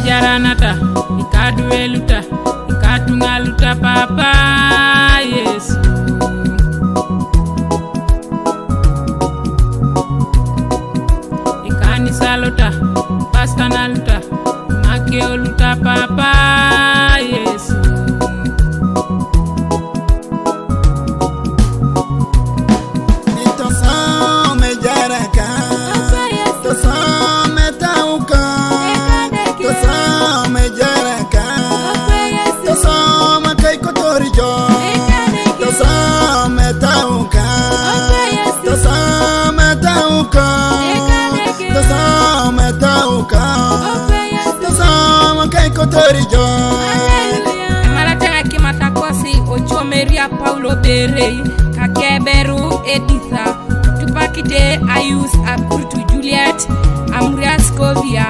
jaranata ikadueluta ikatungaluta papa Yesu ikanisaluta pastanaluta makeoluta papa Yesu Tosome jaraka Tosome tauka Tosome jaraka Tosome kai kotorijo Tosome tauka Tosome tauka Tosome tauka Tosome kai kotorijo Maratena kimatakosi ochomeria Paulo Berei Kakeberu Editha Tupakite Ayus Akurtu Juliet Amria Scovia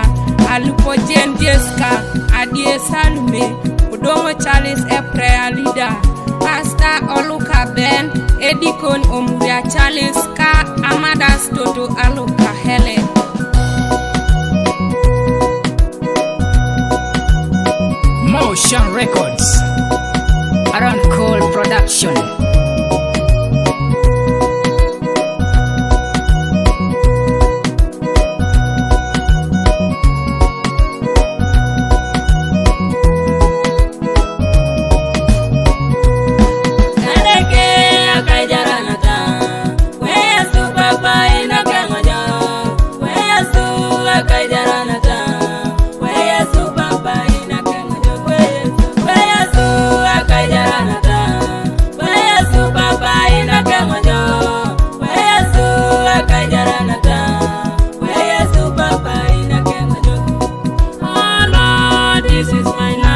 Alupojen Jessica Adie Salume Odomo Charles Prayer Leader Pastor Oluka Ben Edikon Omuria Charles Ka Amadas Toto Aluka Hele Motion Records Around Call Production This is my life.